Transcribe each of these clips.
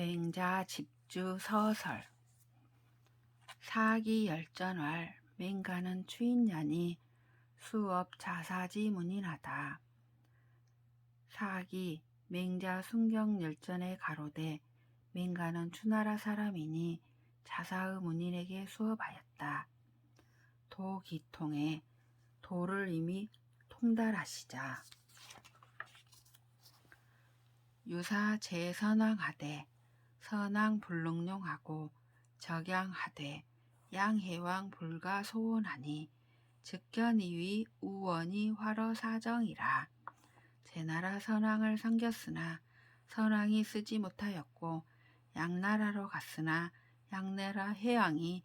맹자 집주 서설. 사기 열전왈 맹가는 추인년이 수업 자사지 문인하다. 사기 맹자 순경 열전에 가로되 맹가는 추나라 사람이니 자사의 문인에게 수업하였다. 도기통에 도를 이미 통달하시자. 유사 제선왕하되 선왕 불능용하고 적양하되 양해왕 불가 소원하니 즉견이위 우원이 화러 사정이라. 제나라 선왕을 섬겼으나 선왕이 쓰지 못하였고 양나라로 갔으나 양나라 해왕이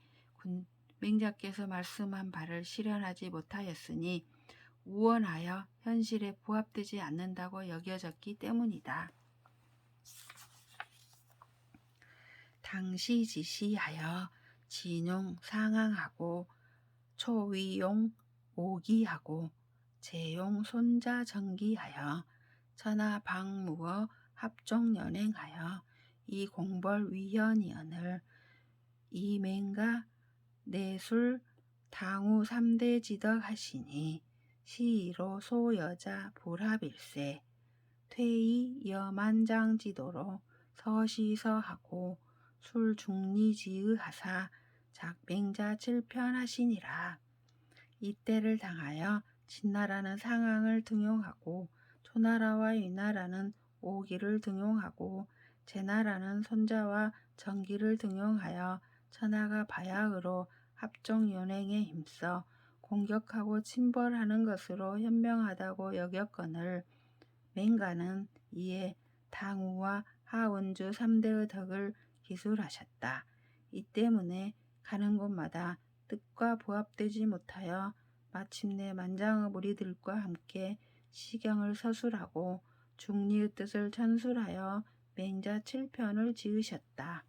맹자께서 말씀한 바를 실현하지 못하였으니 우원하여 현실에 부합되지 않는다고 여겨졌기 때문이다. 당시 지시하여 진용 상항하고 초위용 오기하고 제용 손자 정기하여 천하 방무어 합종 연행하여 이 공벌 위현이언을 이맹가 내술 당후 3대 지덕하시니 시로 소여자 불합일세 퇴이 여만장지도로 서시서하고 술중리지의하사 작맹자 칠편하시니라. 이때를 당하여 진나라는 상항을 등용하고 초나라와 위나라는 오기를 등용하고 제나라는 손자와 정기를 등용하여 천하가 바야흐로 합종연행에 힘써 공격하고 침벌하는 것으로 현명하다고 여겼거늘 맹가는 이에 당우와 하원주 3대의 덕을 기술하셨다. 이 때문에 가는 곳마다 뜻과 부합되지 못하여 마침내 만장의 무리들과 함께 시경을 서술하고 중리의 뜻을 전술하여 맹자 7편을 지으셨다.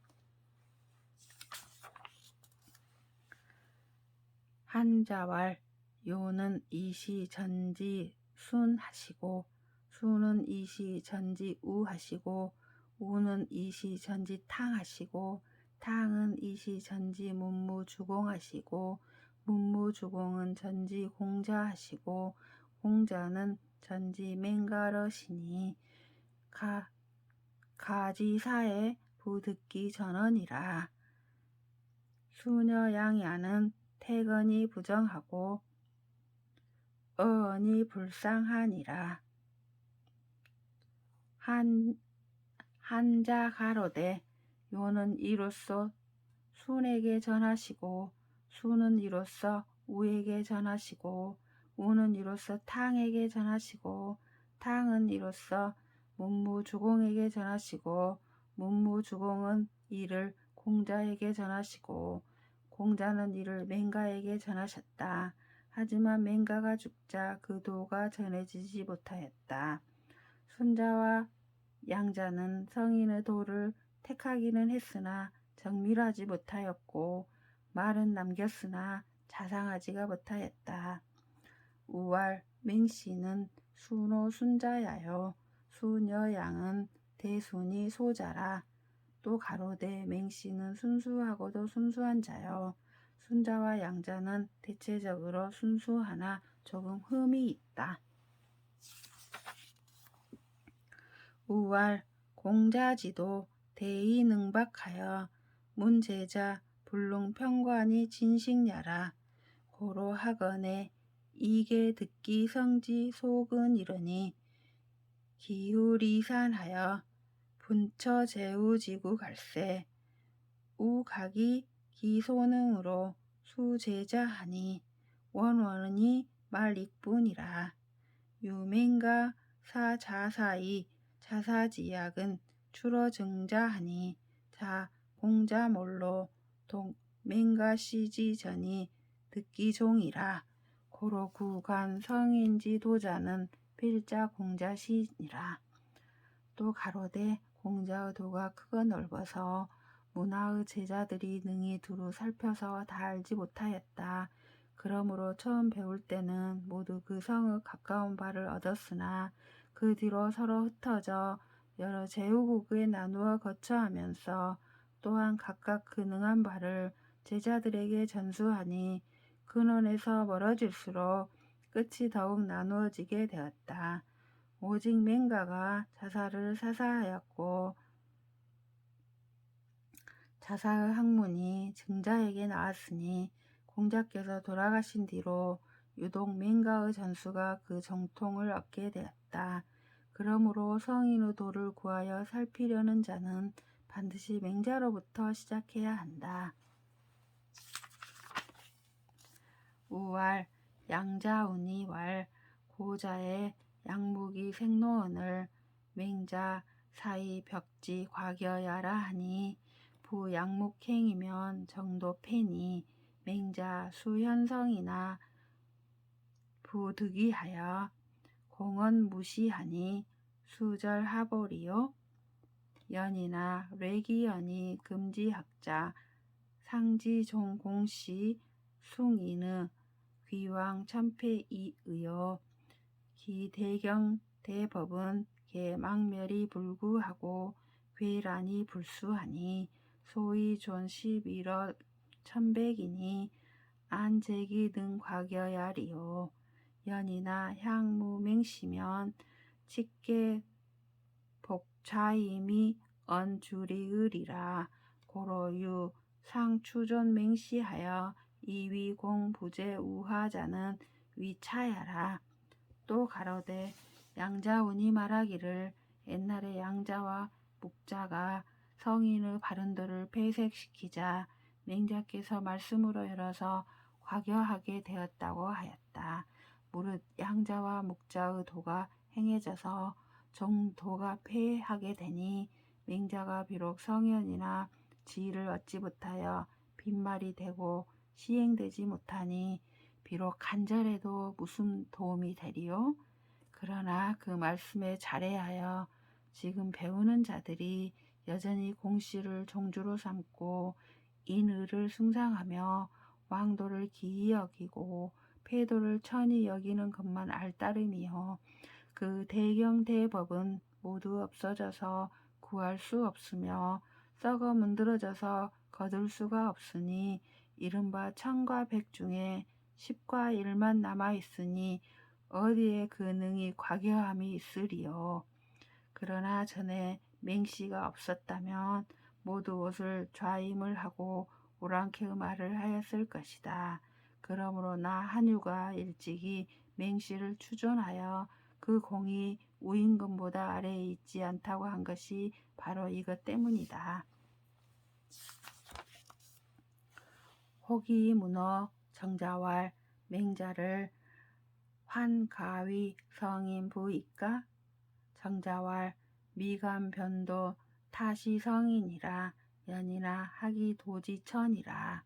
한자왈 요는 이시 전지 순하시고 수는 이시 전지 우하시고 우는 이시 전지 탕하시고 탕은 이시 전지 문무주공하시고 문무주공은 전지 공자하시고 공자는 전지 맹가러시니 가지사에 부듣기 전언이라. 수녀양야는 태건이 부정하고 어언이 불상하니라. 한자 가로되 요는 이로써 순에게 전하시고 수는 이로써 우에게 전하시고 우는 이로써 탕에게 전하시고 탕은 이로써 문무주공에게 전하시고 문무주공은 이를 공자에게 전하시고 공자는 이를 맹가에게 전하셨다. 하지만 맹가가 죽자 그 도가 전해지지 못하였다. 순자와 양자는 성인의 도를 택하기는 했으나 정밀하지 못하였고 말은 남겼으나 자상하지가 못하였다. 우왈 맹씨는 순호 순자야요 수녀양은 대순이 소자라. 또 가로되 맹씨는 순수하고도 순수한 자요 순자와 양자는 대체적으로 순수하나 조금 흠이 있다. 우왈 공자지도 대의능박하여 문제자 불능평관이 진식야라. 고로 하거내 이게 듣기 성지 속은 이르니 기후리산하여 분처 제우지구 갈세 우각이 기소능으로 수제자하니 원원이 말익분이라. 유맹가 사자사이 자사지약은 추러증자하니 자 공자몰로 맹가시지전이 듣기종이라. 고로 구간 성인지 도자는 필자 공자시니라. 또 가로되 공자의 도가 크고 넓어서 문화의 제자들이 능히 두루 살펴서 다 알지 못하였다. 그러므로 처음 배울 때는 모두 그 성의 가까운 바를 얻었으나 그 뒤로 서로 흩어져 여러 제후국에 나누어 거처하면서 또한 각각 근능한 바를 제자들에게 전수하니 근원에서 멀어질수록 끝이 더욱 나누어지게 되었다. 오직 맹가가 자사를 사사하였고 자사의 학문이 증자에게 나왔으니 공자께서 돌아가신 뒤로 유독 맹가의 전수가 그 정통을 얻게 되었다. 그러므로 성인의 도를 구하여 살피려는 자는 반드시 맹자로부터 시작해야 한다. 우왈 양자운이 왈 고자의 양무기 생노언을 맹자 사이 벽지 과겨야라 하니 부양묵행이면 정도패니 맹자 수현성이나 부득이하여 공언 무시하니 수절하보리요. 연이나 뇌기연이 금지학자 상지종공시 숭인의 귀왕 천패이의요. 기대경 대법은 개망멸이 불구하고 괴란이 불수하니 소위 존 11억 천백이니 안재기 등 과겨야리요. 연이나 향무맹시면 직계 복차임이 언주리의리라. 고로유 상추존 맹시하여 이위공 부재 우하자는 위차야라. 또 가로되 양자운이 말하기를 옛날에 양자와 묵자가 성인의 바른도를 폐색시키자 맹자께서 말씀으로 열어서 과교하게 되었다고 하였다. 무릇 양자와 묵자의 도가 행해져서 정도가 폐하게 되니 맹자가 비록 성현이나 지위를 얻지 못하여 빈말이 되고 시행되지 못하니 비록 간절해도 무슨 도움이 되리요? 그러나 그 말씀에 잘해하여 지금 배우는 자들이 여전히 공씨를 종주로 삼고 인의를 숭상하며 왕도를 기이 여기고 패도를 천히 여기는 것만 알따름이요. 그 대경대법은 모두 없어져서 구할 수 없으며 썩어 문드러져서 거둘 수가 없으니 이른바 천과 백 중에 10과 1만 남아있으니 어디에 그 능히 과교함이 있으리요. 그러나 전에 맹씨가 없었다면 모두 옷을 좌임을 하고 오랑캐의 말을 하였을 것이다. 그러므로 나 한유가 일찍이 맹씨를 추존하여 그 공이 우임금보다 아래에 있지 않다고 한 것이 바로 이것 때문이다. 혹이 문어 정자왈 맹자를 환가위 성인 부이까? 정자왈 미감 변도 타시 성인이라. 연이나 하기 도지천이라.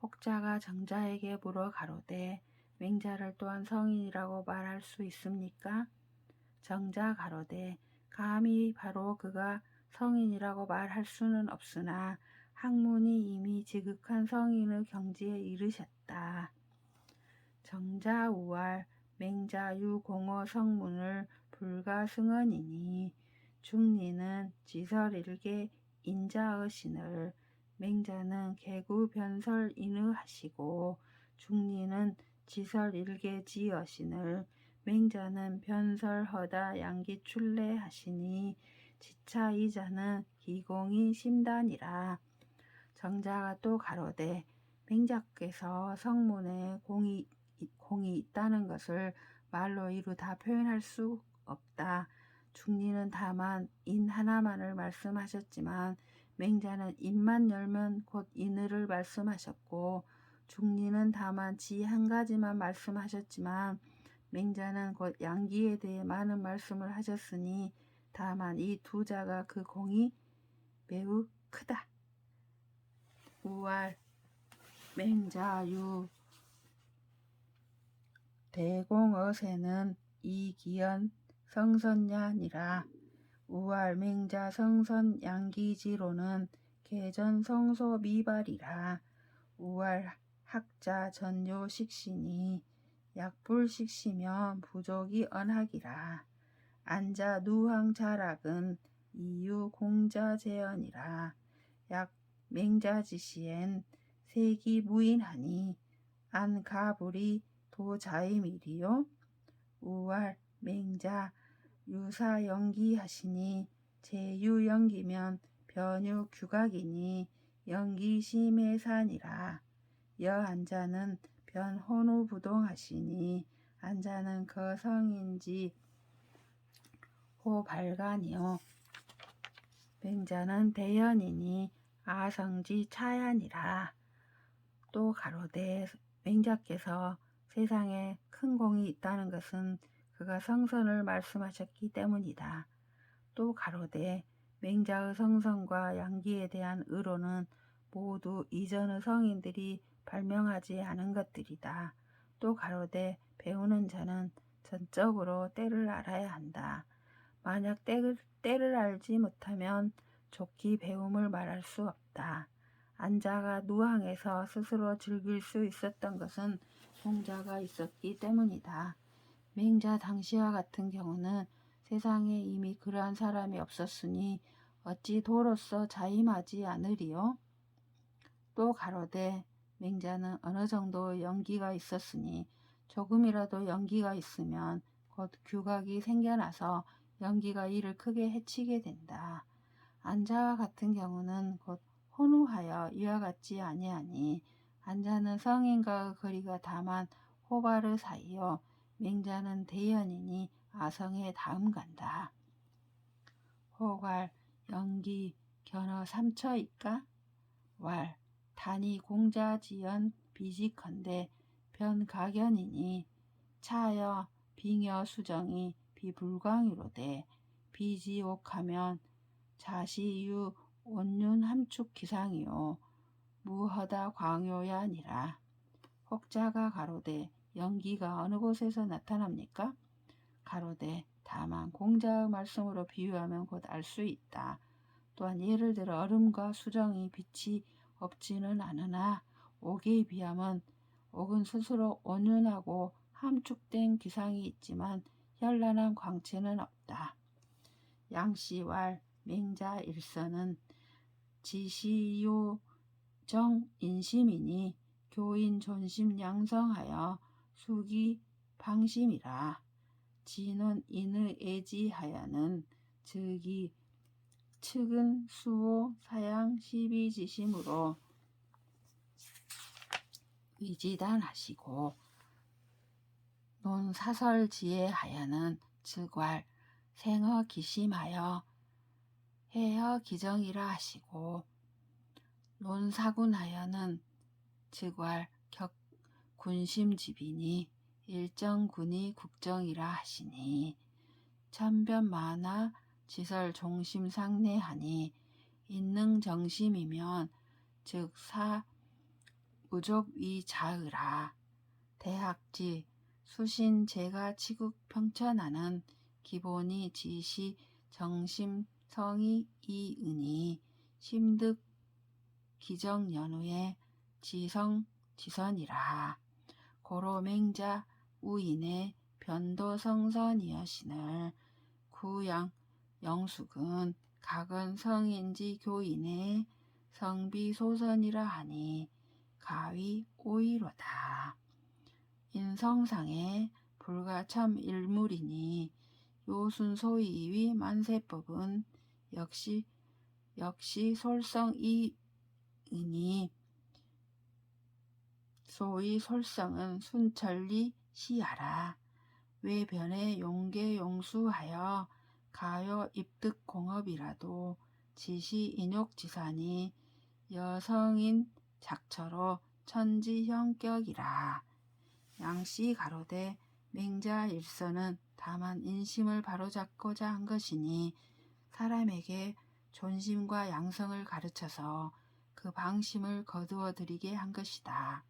혹자가 정자에게 물어 가로되 맹자를 또한 성인이라고 말할 수 있습니까? 정자 가로되 감히 바로 그가 성인이라고 말할 수는 없으나 학문이 이미 지극한 성인의 경지에 이르셨다. 정자 우왈 맹자 유공어 성문을 불가승언이니 중리는 지설일개 인자의 신을 맹자는 개구 변설 인의하시고 중리는 지설일개 지어신을 맹자는 변설허다 양기 출래하시니 지차 이자는 기공이 심단이라. 정자가 또 가로되 맹자께서 성문에 공이 있다는 것을 말로 이루 다 표현할 수 없다. 중리는 다만 인 하나만을 말씀하셨지만 맹자는 인만 열면 곧 인의를 말씀하셨고 중리는 다만 지 한 가지만 말씀하셨지만 맹자는 곧 양기에 대해 많은 말씀을 하셨으니 다만 이 두 자가 그 공이 매우 크다. 우왈 맹자유 대공어세는 이기연 성선야니라. 우왈 맹자 성선 양기지로는 개전 성소 미발이라. 우왈 학자 전요식시니 약불식시면 부족이 언학이라. 안자 누황자락은 이유 공자재언이라. 약 맹자지시엔 색이 무인하니 안가불이 도자임이리요. 우왈 맹자 유사연기하시니 제유연기면 변유규각이니 연기심해산이라. 여안자는 변혼우부동하시니 안자는 거성인지 호발간이요. 맹자는 대연이니 아성지 차ян이라. 또 가로되 맹자께서 세상에 큰 공이 있다는 것은 그가 성선을 말씀하셨기 때문이다. 또 가로되 맹자의 성선과 양기에 대한 의로는 모두 이전의 성인들이 발명하지 않은 것들이다. 또 가로되 배우는 자는 전적으로 때를 알아야 한다. 만약 때를 알지 못하면 좋게 배움을 말할 수 없다. 안자가 누항에서 스스로 즐길 수 있었던 것은 공자가 있었기 때문이다. 맹자 당시와 같은 경우는 세상에 이미 그러한 사람이 없었으니 어찌 도로써 자임하지 않으리요? 또 가로되 맹자는 어느 정도 연기가 있었으니 조금이라도 연기가 있으면 곧 규각이 생겨나서 연기가 이를 크게 해치게 된다. 안자와 같은 경우는 곧 혼우하여 이와 같지 아니하니 안자는 성인과의 거리가 다만 호발의 사이요 맹자는 대연이니 아성에 다음 간다. 호괄 연기 견어 삼처이까? 왈 단이 공자지연 비지컨대 변가견이니 차여 빙여 수정이 비불광이로되 비지옥하면 자시유 온윤 함축 기상이요 무허다 광요야 아니라. 혹자가 가로되 연기가 어느 곳에서 나타납니까? 가로되 다만 공자의 말씀으로 비유하면 곧 알 수 있다. 또한 예를 들어 얼음과 수정이 빛이 없지는 않으나 옥에 비하면 옥은 스스로 온윤하고 함축된 기상이 있지만 현란한 광채는 없다. 양씨왈 맹자 일서는 지시요 정인심이니 교인 존심 양성하여 수기 방심이라. 진원 인의 애지하여는 즉이 측은 수호 사양 시비지심으로 위지단하시고 논사설지혜하여는 즉왈 생허 기심하여 해허 기정이라 하시고 논사군하여는 즉왈 군심집이니 일정군이 국정이라 하시니 천변만화 지설 종심상내하니 인능정심이면 즉 사 무족위자의라. 대학지 수신제가 치국 평천하는 기본이 지시 정심성이 이으니 심득 기정연후에 지성지선이라. 고로 맹자 우인의 변도성선이여신을 구양 영숙은 각은 성인지 교인의 성비소선이라 하니 가위 오이로다. 인성상에 불가참 일물이니 요순소이위 만세법은 역시 솔성이으니 소위 솔성은 순천리 시하라. 외변에 용계 용수하여 가요 입득공업이라도 지시 인욕지산이 여성인 작처로 천지형격이라. 양씨 가로되 맹자 일서는 다만 인심을 바로잡고자 한 것이니 사람에게 존심과 양성을 가르쳐서 그 방심을 거두어 드리게 한 것이다.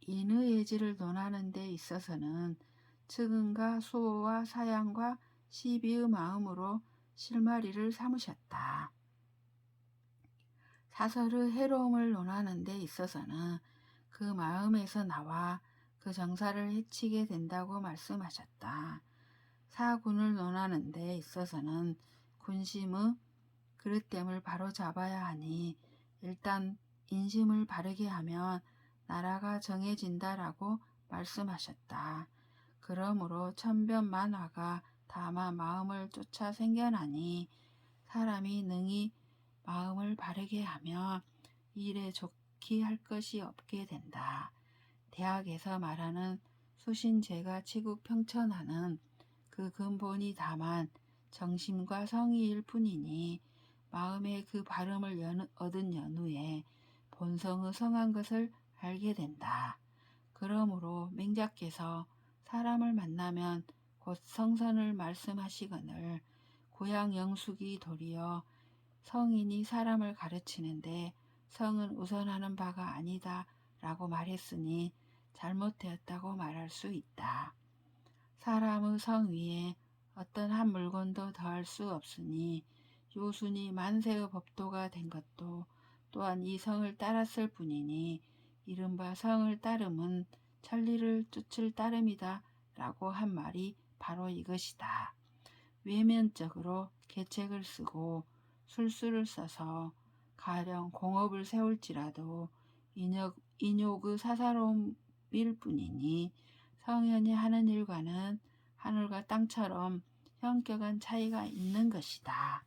인의 예지를 논하는 데 있어서는 측은과 수호와 사양과 시비의 마음으로 실마리를 삼으셨다. 사설의 해로움을 논하는 데 있어서는 그 마음에서 나와 그 정사를 해치게 된다고 말씀하셨다. 사군을 논하는 데 있어서는 군심의 그릇됨을 바로잡아야 하니 일단 인심을 바르게 하면 나라가 정해진다라고 말씀하셨다. 그러므로 천변만화가 다만 마음을 쫓아 생겨나니 사람이 능히 마음을 바르게 하면 일에 좋게 할 것이 없게 된다. 대학에서 말하는 수신제가 치국평천하는 그 근본이 다만 정심과 성의일 뿐이니 마음의 그 발음을 얻은 연후에 본성의 성한 것을 알게 된다. 그러므로 맹자께서 사람을 만나면 곧 성선을 말씀하시거늘 고향 영숙이 도리어 성인이 사람을 가르치는데 성은 우선하는 바가 아니다 라고 말했으니 잘못되었다고 말할 수 있다. 사람의 성 위에 어떤 한 물건도 더할 수 없으니 요순이 만세의 법도가 된 것도 또한 이 성을 따랐을 뿐이니 이른바 성을 따름은 천리를 쫓을 따름이다 라고 한 말이 바로 이것이다. 외면적으로 계책을 쓰고 술수를 써서 가령 공업을 세울지라도 인욕의 사사로움일 뿐이니 성현이 하는 일과는 하늘과 땅처럼 현격한 차이가 있는 것이다.